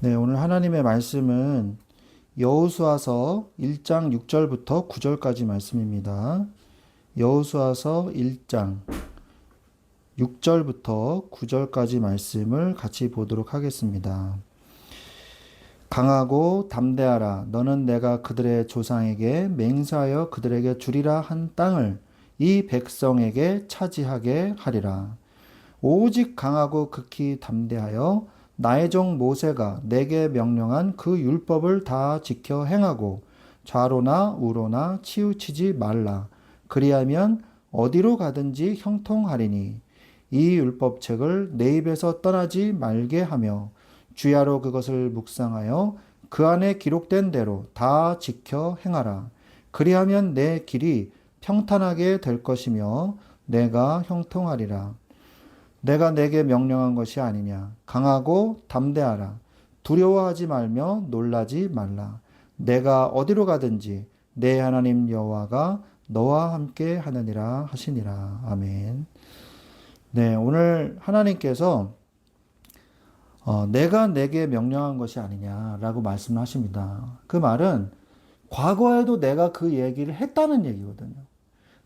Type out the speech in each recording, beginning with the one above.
네, 오늘 하나님의 말씀은 여호수아서 1장 6절부터 9절까지 말씀입니다. 여호수아서 1장 6절부터 9절까지 말씀을 같이 보도록 하겠습니다. 강하고 담대하라. 너는 내가 그들의 조상에게 맹세하여 그들에게 주리라 한 땅을 이 백성에게 차지하게 하리라. 오직 강하고 극히 담대하여 나의 종 모세가 내게 명령한 그 율법을 다 지켜 행하고 좌로나 우로나 치우치지 말라. 그리하면 어디로 가든지 형통하리니 이 율법책을 내 입에서 떠나지 말게 하며 주야로 그것을 묵상하여 그 안에 기록된 대로 다 지켜 행하라. 그리하면 내 길이 평탄하게 될 것이며 내가 형통하리라. 내가 내게 명령한 것이 아니냐. 강하고 담대하라. 두려워하지 말며 놀라지 말라. 내가 어디로 가든지 내 하나님 여호와가 너와 함께 하느니라 하시니라. 아멘. 네, 오늘 하나님께서 내가 내게 명령한 것이 아니냐라고 말씀하십니다. 그 말은 과거에도 내가 그 얘기를 했다는 얘기거든요.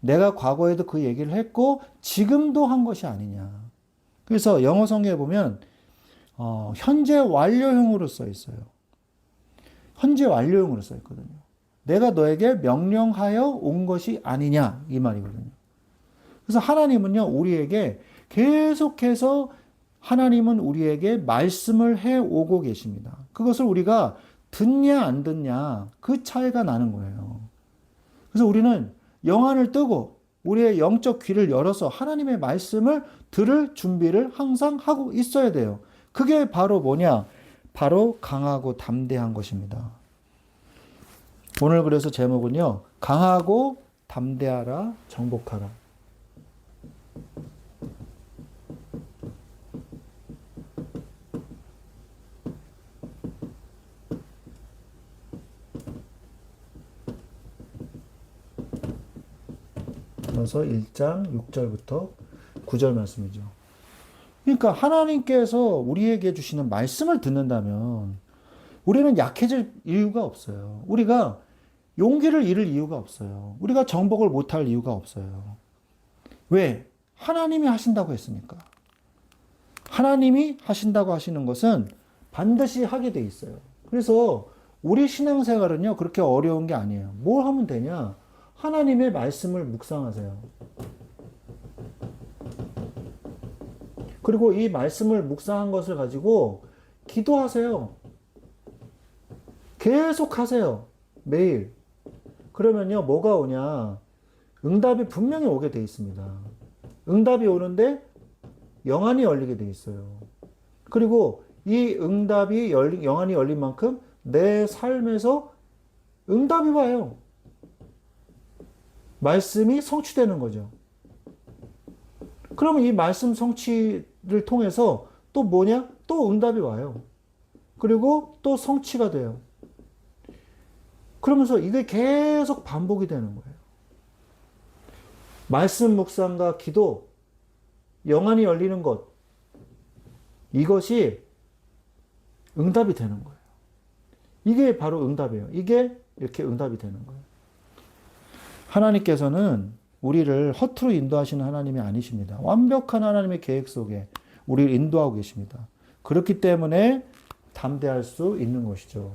내가 과거에도 그 얘기를 했고 지금도 한 것이 아니냐. 그래서 영어 성경에 보면 현재 완료형으로 써 있어요. 현재 완료형으로 써 있거든요. 내가 너에게 명령하여 온 것이 아니냐 이 말이거든요. 그래서 하나님은요 우리에게 계속해서 하나님은 우리에게 말씀을 해 오고 계십니다. 그것을 우리가 듣냐 안 듣냐 그 차이가 나는 거예요. 그래서 우리는 영안을 뜨고 우리의 영적 귀를 열어서 하나님의 말씀을 들을 준비를 항상 하고 있어야 돼요. 그게 바로 뭐냐? 바로 강하고 담대한 것입니다. 오늘 그래서 제목은요. 강하고 담대하라 정복하라. 그래서 1장 6절부터 9절 말씀이죠. 그러니까 하나님께서 우리에게 주시는 말씀을 듣는다면 우리는 약해질 이유가 없어요. 우리가 용기를 잃을 이유가 없어요. 우리가 정복을 못할 이유가 없어요. 왜? 하나님이 하신다고 했으니까. 하나님이 하신다고 하시는 것은 반드시 하게 돼 있어요. 그래서 우리 신앙생활은요, 그렇게 어려운 게 아니에요. 뭘 하면 되냐? 하나님의 말씀을 묵상하세요. 그리고 이 말씀을 묵상한 것을 가지고 기도하세요. 계속 하세요. 매일. 그러면요, 뭐가 오냐? 응답이 분명히 오게 돼 있습니다. 응답이 오는데 영안이 열리게 돼 있어요. 그리고 이 응답이 영안이 열린 만큼 내 삶에서 응답이 와요. 말씀이 성취되는 거죠. 그러면 이 말씀 성취를 통해서 또 뭐냐? 또 응답이 와요. 그리고 또 성취가 돼요. 그러면서 이게 계속 반복이 되는 거예요. 말씀 묵상과 기도, 영안이 열리는 것, 이것이 응답이 되는 거예요. 이게 바로 응답이에요. 이게 이렇게 응답이 되는 거예요. 하나님께서는 우리를 허투루 인도하시는 하나님이 아니십니다. 완벽한 하나님의 계획 속에 우리를 인도하고 계십니다. 그렇기 때문에 담대할 수 있는 것이죠.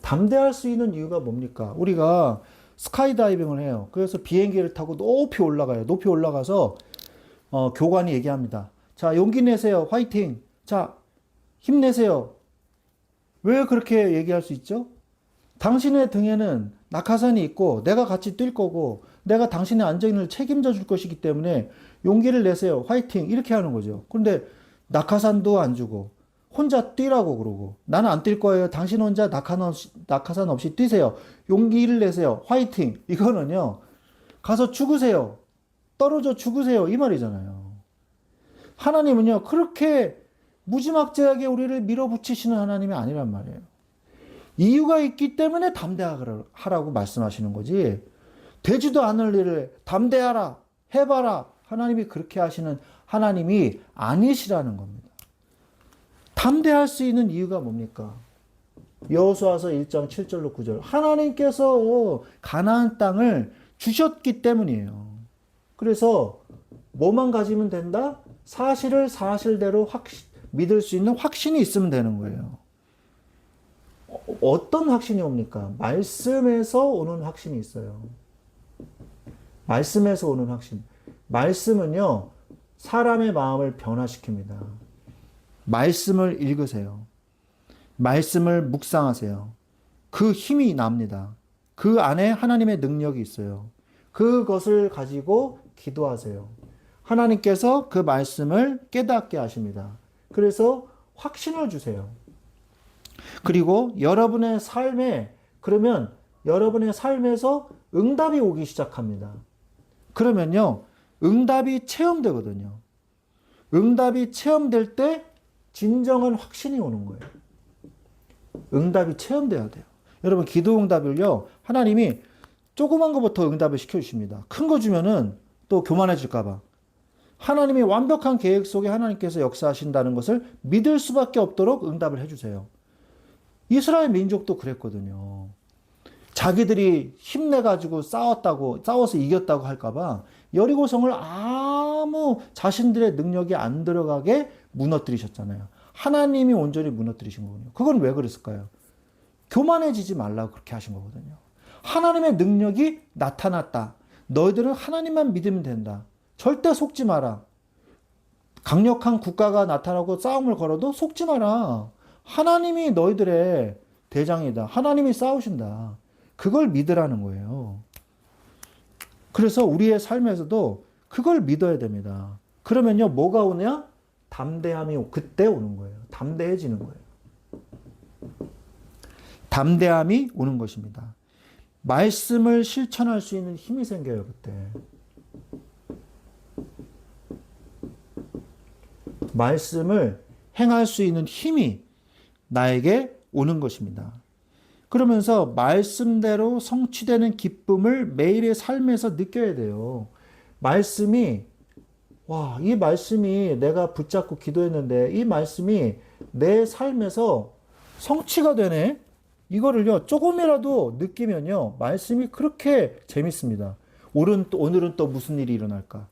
담대할 수 있는 이유가 뭡니까? 우리가 스카이다이빙을 해요. 그래서 비행기를 타고 높이 올라가요. 높이 올라가서 교관이 얘기합니다. 자, 용기 내세요. 화이팅. 자, 힘내세요. 왜 그렇게 얘기할 수 있죠? 당신의 등에는 낙하산이 있고 내가 같이 뛸 거고 내가 당신의 안전을 책임져 줄 것이기 때문에 용기를 내세요. 화이팅. 이렇게 하는 거죠. 그런데 낙하산도 안 주고 혼자 뛰라고 그러고 나는 안 뛸 거예요. 당신 혼자 낙하산 없이 뛰세요. 용기를 내세요. 화이팅. 이거는요. 가서 죽으세요. 떨어져 죽으세요. 이 말이잖아요. 하나님은요. 그렇게 무지막지하게 우리를 밀어붙이시는 하나님이 아니란 말이에요. 이유가 있기 때문에 담대하라고 말씀하시는 거지. 되지도 않을 일을 담대하라, 해봐라. 하나님이 그렇게 하시는 하나님이 아니시라는 겁니다. 담대할 수 있는 이유가 뭡니까? 여호수아서 1장 7절로 9절. 하나님께서 가나안 땅을 주셨기 때문이에요. 그래서 뭐만 가지면 된다? 사실을 사실대로 믿을 수 있는 확신이 있으면 되는 거예요. 어떤 확신이 옵니까? 말씀에서 오는 확신이 있어요. 말씀에서 오는 확신. 말씀은요, 사람의 마음을 변화시킵니다. 말씀을 읽으세요. 말씀을 묵상하세요. 그 힘이 납니다. 그 안에 하나님의 능력이 있어요. 그것을 가지고 기도하세요. 하나님께서 그 말씀을 깨닫게 하십니다. 그래서 확신을 주세요. 그리고 여러분의 삶에, 그러면 여러분의 삶에서 응답이 오기 시작합니다. 그러면요, 응답이 체험되거든요. 응답이 체험될 때 진정한 확신이 오는 거예요. 응답이 체험돼야 돼요. 여러분, 기도 응답을요, 하나님이 조그만 것부터 응답을 시켜주십니다. 큰 거 주면은 또 교만해질까봐. 하나님이 완벽한 계획 속에 하나님께서 역사하신다는 것을 믿을 수밖에 없도록 응답을 해주세요. 이스라엘 민족도 그랬거든요. 자기들이 힘내가지고 싸워서 이겼다고 할까봐 여리고성을 아무 자신들의 능력이 안 들어가게 무너뜨리셨잖아요. 하나님이 온전히 무너뜨리신 거군요. 그건 왜 그랬을까요? 교만해지지 말라고 그렇게 하신 거거든요. 하나님의 능력이 나타났다. 너희들은 하나님만 믿으면 된다. 절대 속지 마라. 강력한 국가가 나타나고 싸움을 걸어도 속지 마라. 하나님이 너희들의 대장이다. 하나님이 싸우신다. 그걸 믿으라는 거예요. 그래서 우리의 삶에서도 그걸 믿어야 됩니다. 그러면요, 뭐가 오냐? 담대함이 그때 오는 거예요. 담대해지는 거예요. 담대함이 오는 것입니다. 말씀을 실천할 수 있는 힘이 생겨요, 그때. 말씀을 행할 수 있는 힘이 나에게 오는 것입니다. 그러면서 말씀대로 성취되는 기쁨을 매일의 삶에서 느껴야 돼요. 말씀이, 이 말씀이 내가 붙잡고 기도했는데 이 말씀이 내 삶에서 성취가 되네? 이거를요, 조금이라도 느끼면요, 말씀이 그렇게 재밌습니다. 오늘은 또 무슨 일이 일어날까?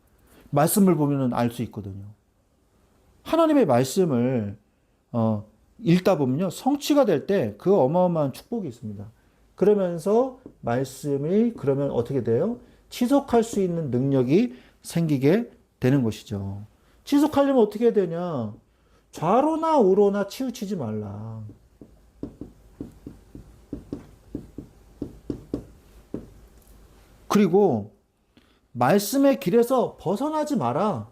말씀을 보면 알 수 있거든요. 하나님의 말씀을, 읽다 보면요, 성취가 될 때 그 어마어마한 축복이 있습니다. 그러면서 말씀이 그러면 어떻게 돼요? 지속할 수 있는 능력이 생기게 되는 것이죠. 지속하려면 어떻게 해야 되냐? 좌로나 우로나 치우치지 말라. 그리고 말씀의 길에서 벗어나지 마라.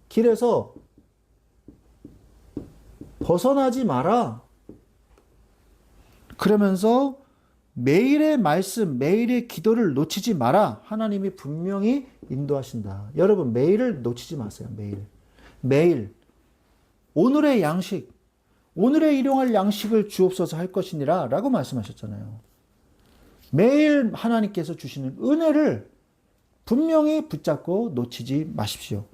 길에서 벗어나지 마라. 그러면서 매일의 말씀, 매일의 기도를 놓치지 마라. 하나님이 분명히 인도하신다. 여러분, 매일을 놓치지 마세요. 매일. 오늘의 양식, 오늘의 일용할 양식을 주옵소서 할 것이니라 라고 말씀하셨잖아요. 매일 하나님께서 주시는 은혜를 분명히 붙잡고 놓치지 마십시오.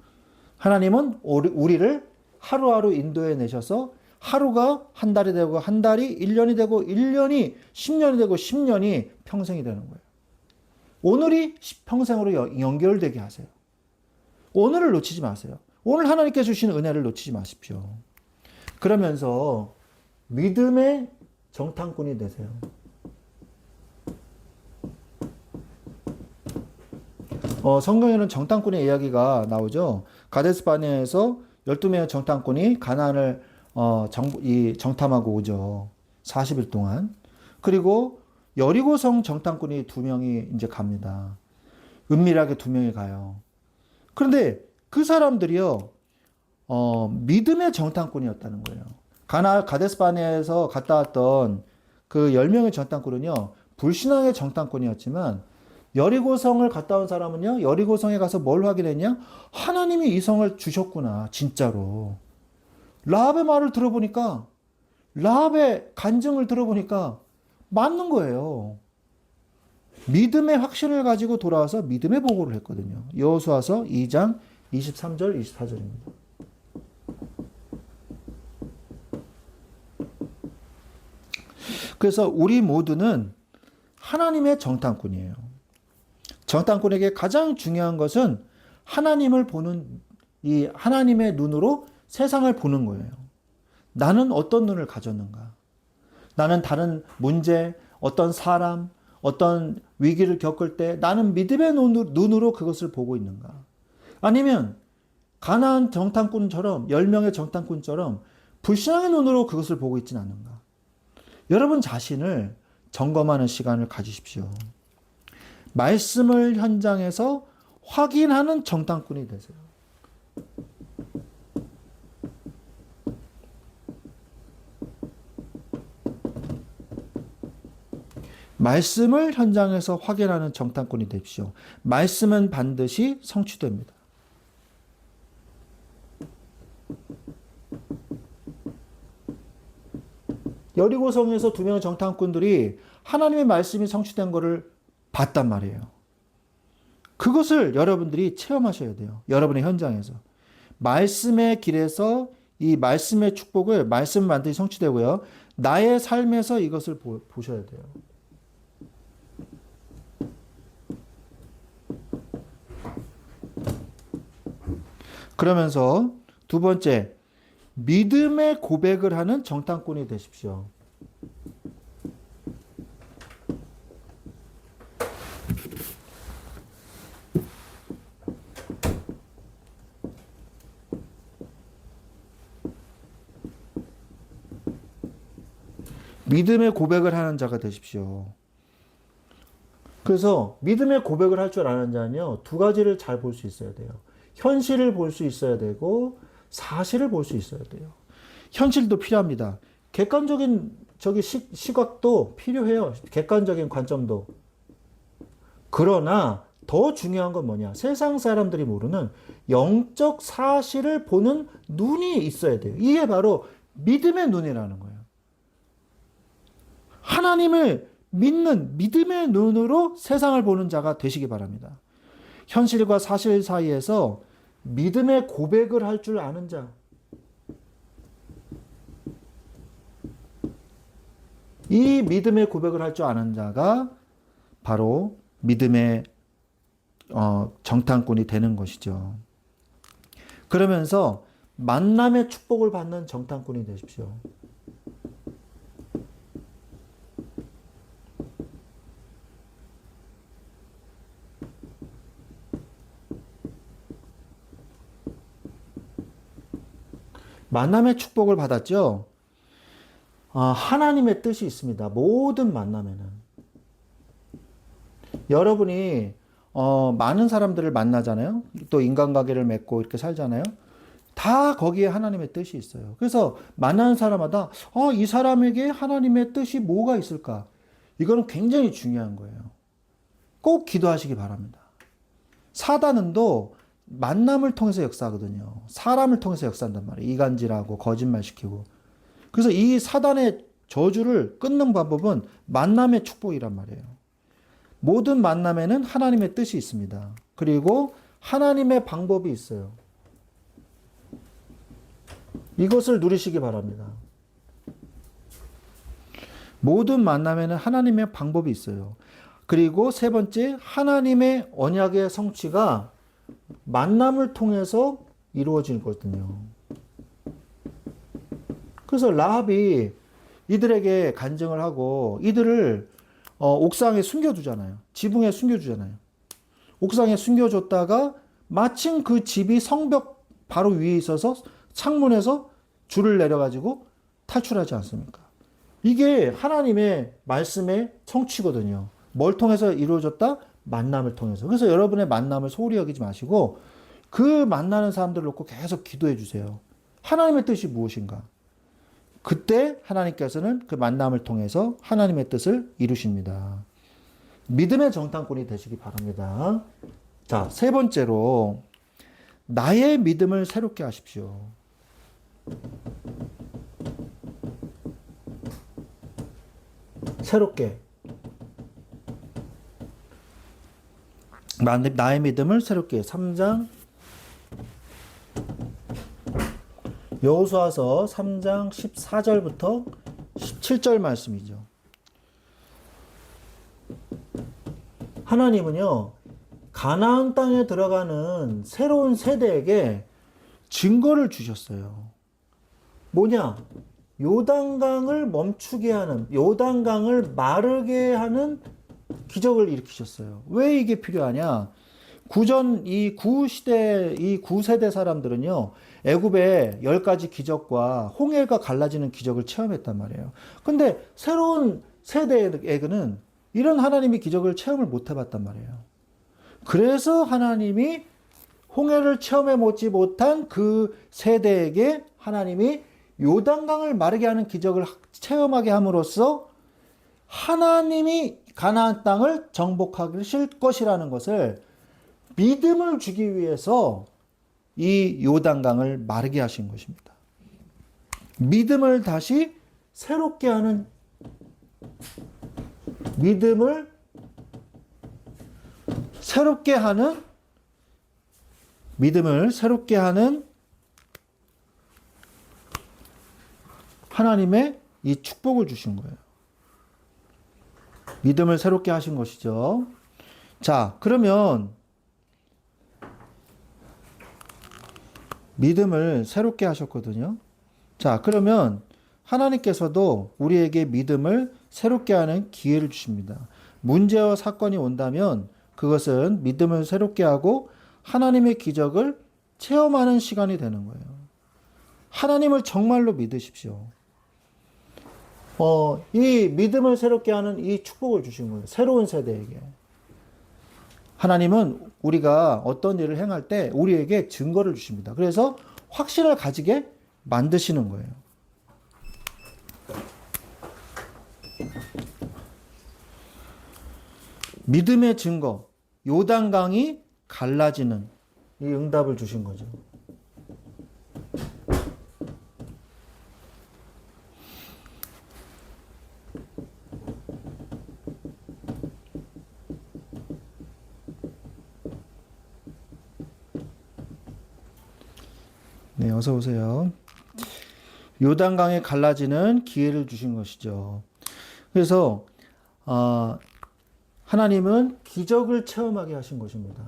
하나님은 우리를 하루하루 인도해 내셔서 하루가 한 달이 되고 한 달이 1년이 되고 1년이 10년이 되고 10년이 평생이 되는 거예요. 오늘이 평생으로 연결되게 하세요. 오늘을 놓치지 마세요. 오늘 하나님께 주신 은혜를 놓치지 마십시오. 그러면서 믿음의 정탐꾼이 되세요. 성경에는 정탐꾼의 이야기가 나오죠. 가데스 바네아에서 12명의 정탐꾼이 가나안을 정탐하고 오죠. 40일 동안. 그리고 여리고성 정탐꾼이 2명이 이제 갑니다. 은밀하게 2명이 가요. 그런데 그 사람들이요, 믿음의 정탐꾼이었다는 거예요. 가데스 바네아에서 갔다 왔던 그 10명의 정탐꾼은요, 불신앙의 정탐꾼이었지만 여리고성을 갔다 온 사람은요, 여리고성에 가서 뭘 확인했냐? 하나님이 이 성을 주셨구나, 진짜로. 라합의 말을 들어보니까, 라합의 간증을 들어보니까 맞는 거예요. 믿음의 확신을 가지고 돌아와서 믿음의 보고를 했거든요. 여호수아서 2장 23절 24절입니다. 그래서 우리 모두는 하나님의 정탐꾼이에요. 정탐꾼에게 가장 중요한 것은 하나님을 보는 이 하나님의 눈으로 세상을 보는 거예요. 나는 어떤 눈을 가졌는가? 나는 다른 문제, 어떤 사람, 어떤 위기를 겪을 때 나는 믿음의 눈으로 그것을 보고 있는가? 아니면 가나안 정탐꾼처럼 10명의 정탐꾼처럼 불신앙의 눈으로 그것을 보고 있지는 않는가? 여러분 자신을 점검하는 시간을 가지십시오. 말씀을 현장에서 확인하는 정탐꾼이 되세요. 말씀을 현장에서 확인하는 정탐꾼이 되십시오. 말씀은 반드시 성취됩니다. 여리고성에서 2명의 정탐꾼들이 하나님의 말씀이 성취된 것을 봤단 말이에요. 그것을 여러분들이 체험하셔야 돼요. 여러분의 현장에서. 말씀의 길에서 이 말씀의 축복을 말씀 반드시 성취되고요. 나의 삶에서 이것을 보셔야 돼요. 그러면서 두 번째, 믿음의 고백을 하는 정탐꾼이 되십시오. 믿음의 고백을 하는 자가 되십시오. 그래서 믿음의 고백을 할 줄 아는 자는요, 두 가지를 잘 볼 수 있어야 돼요. 현실을 볼 수 있어야 되고 사실을 볼 수 있어야 돼요. 현실도 필요합니다. 객관적인 시각도 필요해요. 객관적인 관점도. 그러나 더 중요한 건 뭐냐? 세상 사람들이 모르는 영적 사실을 보는 눈이 있어야 돼요. 이게 바로 믿음의 눈이라는 거예요. 하나님을 믿는 믿음의 눈으로 세상을 보는 자가 되시기 바랍니다. 현실과 사실 사이에서 믿음의 고백을 할 줄 아는 자. 이 믿음의 고백을 할 줄 아는 자가 바로 믿음의 정탐꾼이 되는 것이죠. 그러면서 만남의 축복을 받는 정탐꾼이 되십시오. 만남의 축복을 받았죠. 하나님의 뜻이 있습니다. 모든 만남에는. 여러분이 많은 사람들을 만나잖아요. 또 인간관계를 맺고 이렇게 살잖아요. 다 거기에 하나님의 뜻이 있어요. 그래서 만나는 사람마다 이 사람에게 하나님의 뜻이 뭐가 있을까? 이거는 굉장히 중요한 거예요. 꼭 기도하시기 바랍니다. 사단은 또 만남을 통해서 역사하거든요. 사람을 통해서 역사한단 말이에요. 이간질하고 거짓말시키고. 그래서 이 사단의 저주를 끊는 방법은 만남의 축복이란 말이에요. 모든 만남에는 하나님의 뜻이 있습니다. 그리고 하나님의 방법이 있어요. 이것을 누리시기 바랍니다. 모든 만남에는 하나님의 방법이 있어요. 그리고 세 번째, 하나님의 언약의 성취가 만남을 통해서 이루어지거든요. 그래서 라합이 이들에게 간증을 하고 이들을 옥상에 숨겨두잖아요. 지붕에 숨겨주잖아요. 옥상에 숨겨줬다가 마침 그 집이 성벽 바로 위에 있어서 창문에서 줄을 내려가지고 탈출하지 않습니까? 이게 하나님의 말씀의 성취거든요. 뭘 통해서 이루어졌다? 만남을 통해서. 그래서 여러분의 만남을 소홀히 여기지 마시고 그 만나는 사람들을 놓고 계속 기도해 주세요. 하나님의 뜻이 무엇인가? 그때 하나님께서는 그 만남을 통해서 하나님의 뜻을 이루십니다. 믿음의 정탐꾼이 되시기 바랍니다. 자, 세 번째로 나의 믿음을 새롭게 하십시오. 새롭게. 나의 믿음을 새롭게. 3장 여호수아서 3장 14절부터 17절 말씀이죠. 하나님은요, 가나안 땅에 들어가는 새로운 세대에게 증거를 주셨어요. 뭐냐? 요단강을 멈추게 하는, 요단강을 마르게 하는 기적을 일으키셨어요. 왜 이게 필요하냐? 이 구세대 사람들은요, 애굽의 10가지 기적과 홍해가 갈라지는 기적을 체험했단 말이에요. 근데 새로운 세대에게는 이런 하나님의 기적을 체험을 못 해봤단 말이에요. 그래서 하나님이 홍해를 체험해 보지 못한 그 세대에게 하나님이 요단강을 마르게 하는 기적을 체험하게 함으로써 하나님이 가나안 땅을 정복하실 것이라는 것을 믿음을 주기 위해서 이 요단강을 마르게 하신 것입니다. 믿음을 다시 새롭게 하는, 믿음을 새롭게 하는 하나님의 이 축복을 주신 거예요. 믿음을 새롭게 하신 것이죠. 자, 그러면 믿음을 새롭게 하셨거든요. 자, 그러면 하나님께서도 우리에게 믿음을 새롭게 하는 기회를 주십니다. 문제와 사건이 온다면 그것은 믿음을 새롭게 하고 하나님의 기적을 체험하는 시간이 되는 거예요. 하나님을 정말로 믿으십시오. 이 믿음을 새롭게 하는 이 축복을 주신 거예요. 새로운 세대에게. 하나님은 우리가 어떤 일을 행할 때 우리에게 증거를 주십니다. 그래서 확신을 가지게 만드시는 거예요. 믿음의 증거, 요단강이 갈라지는 이 응답을 주신 거죠. 네, 어서 오세요. 요단강에 갈라지는 기회를 주신 것이죠. 그래서 하나님은 기적을 체험하게 하신 것입니다.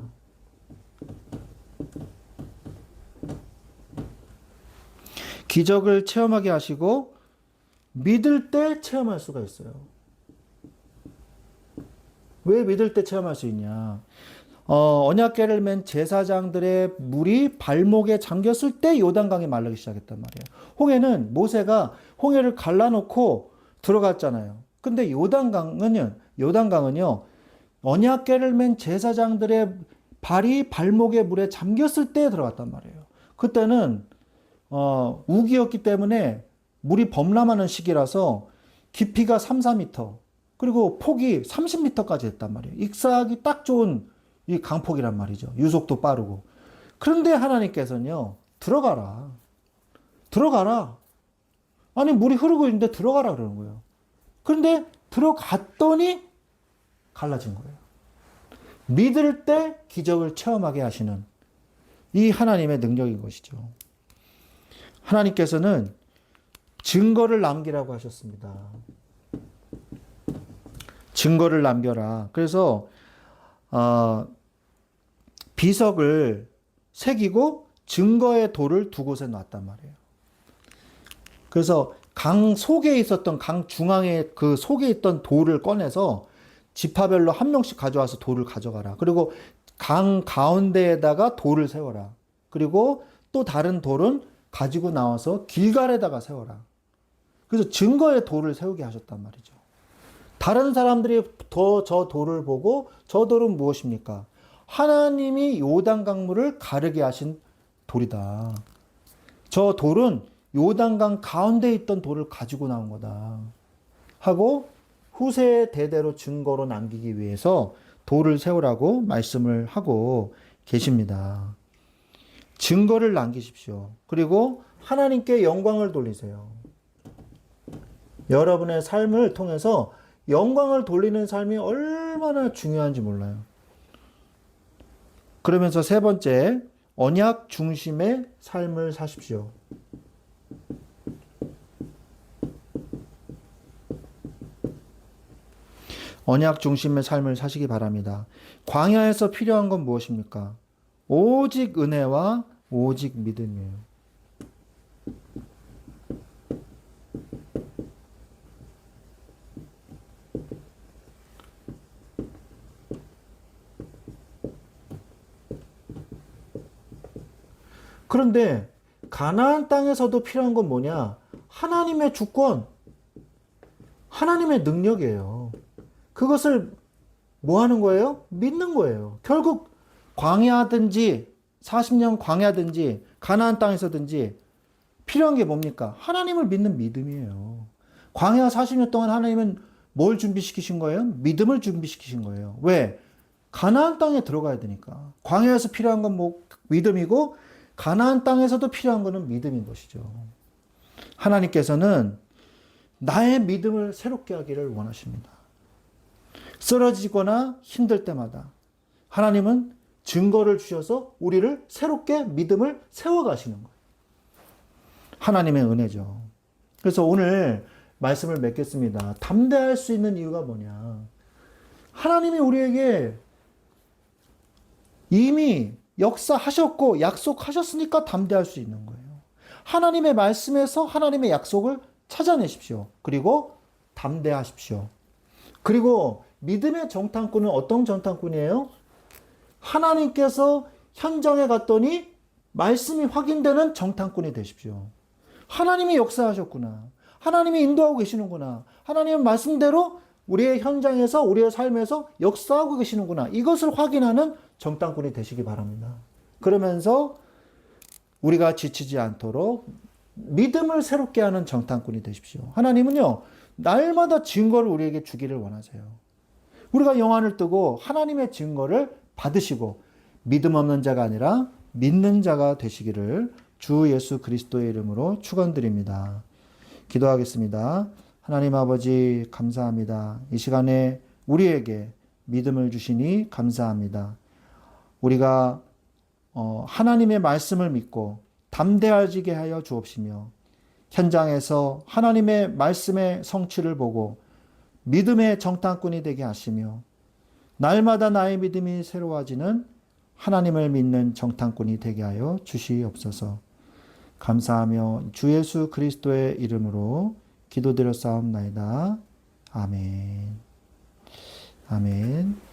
기적을 체험하게 하시고 믿을 때 체험할 수가 있어요. 왜 믿을 때 체험할 수 있냐? 언약궤를 맨 제사장들의 물이 발목에 잠겼을 때 요단강이 마르기 시작했단 말이에요. 홍해는 모세가 홍해를 갈라놓고 들어갔잖아요. 근데 요단강은요, 언약궤를 맨 제사장들의 발이 발목에 물에 잠겼을 때 들어갔단 말이에요. 그때는 우기였기 때문에 물이 범람하는 시기라서 깊이가 3, 4m, 그리고 폭이 30m까지 했단 말이에요. 익사하기 딱 좋은 이 강폭이란 말이죠. 유속도 빠르고. 그런데 하나님께서는요, 들어가라. 아니, 물이 흐르고 있는데 들어가라 그러는 거예요. 그런데 들어갔더니 갈라진 거예요. 믿을 때 기적을 체험하게 하시는 이 하나님의 능력인 것이죠. 하나님께서는 증거를 남기라고 하셨습니다. 증거를 남겨라. 그래서 비석을 새기고 증거의 돌을 두 곳에 놨단 말이에요. 그래서 강 속에 있었던, 강 중앙에 그 속에 있던 돌을 꺼내서 지파별로 한 명씩 가져와서 돌을 가져가라. 그리고 강 가운데에다가 돌을 세워라. 그리고 또 다른 돌은 가지고 나와서 길갈에다가 세워라. 그래서 증거의 돌을 세우게 하셨단 말이죠. 다른 사람들이 저 돌을 보고 저 돌은 무엇입니까? 하나님이 요단강물을 가르게 하신 돌이다. 저 돌은 요단강 가운데 있던 돌을 가지고 나온 거다. 하고 후세 대대로 증거로 남기기 위해서 돌을 세우라고 말씀을 하고 계십니다. 증거를 남기십시오. 그리고 하나님께 영광을 돌리세요. 여러분의 삶을 통해서 영광을 돌리는 삶이 얼마나 중요한지 몰라요. 그러면서 세 번째, 언약 중심의 삶을 사십시오. 언약 중심의 삶을 사시기 바랍니다. 광야에서 필요한 건 무엇입니까? 오직 은혜와 오직 믿음이에요. 그런데 가나안 땅에서도 필요한 건 뭐냐? 하나님의 주권, 하나님의 능력이에요. 그것을 뭐 하는 거예요? 믿는 거예요. 결국 광야든지 40년 광야든지 가나안 땅에서든지 필요한 게 뭡니까? 하나님을 믿는 믿음이에요. 광야 40년 동안 하나님은 뭘 준비시키신 거예요? 믿음을 준비시키신 거예요. 왜? 가나안 땅에 들어가야 되니까. 광야에서 필요한 건 뭐 믿음이고 가나안 땅에서도 필요한 것은 믿음인 것이죠. 하나님께서는 나의 믿음을 새롭게 하기를 원하십니다. 쓰러지거나 힘들 때마다 하나님은 증거를 주셔서 우리를 새롭게 믿음을 세워가시는 거예요. 하나님의 은혜죠. 그래서 오늘 말씀을 맺겠습니다. 담대할 수 있는 이유가 뭐냐? 하나님이 우리에게 이미 역사하셨고 약속하셨으니까 담대할 수 있는 거예요. 하나님의 말씀에서 하나님의 약속을 찾아내십시오. 그리고 담대하십시오. 그리고 믿음의 정탐꾼은 어떤 정탐꾼이에요? 하나님께서 현장에 갔더니 말씀이 확인되는 정탐꾼이 되십시오. 하나님이 역사하셨구나. 하나님이 인도하고 계시는구나. 하나님의 말씀대로 우리의 현장에서 우리의 삶에서 역사하고 계시는구나. 이것을 확인하는 정탐꾼이 되시기 바랍니다. 그러면서 우리가 지치지 않도록 믿음을 새롭게 하는 정탐꾼이 되십시오. 하나님은요, 날마다 증거를 우리에게 주기를 원하세요. 우리가 영안을 뜨고 하나님의 증거를 받으시고 믿음 없는 자가 아니라 믿는 자가 되시기를 주 예수 그리스도의 이름으로 축원드립니다. 기도하겠습니다. 하나님 아버지 감사합니다. 이 시간에 우리에게 믿음을 주시니 감사합니다. 우리가 하나님의 말씀을 믿고 담대해지게 하여 주옵시며 현장에서 하나님의 말씀의 성취를 보고 믿음의 정탐꾼이 되게 하시며 날마다 나의 믿음이 새로워지는 하나님을 믿는 정탐꾼이 되게 하여 주시옵소서. 감사하며 주 예수 그리스도의 이름으로 기도드렸사옵나이다. 아멘. 아멘.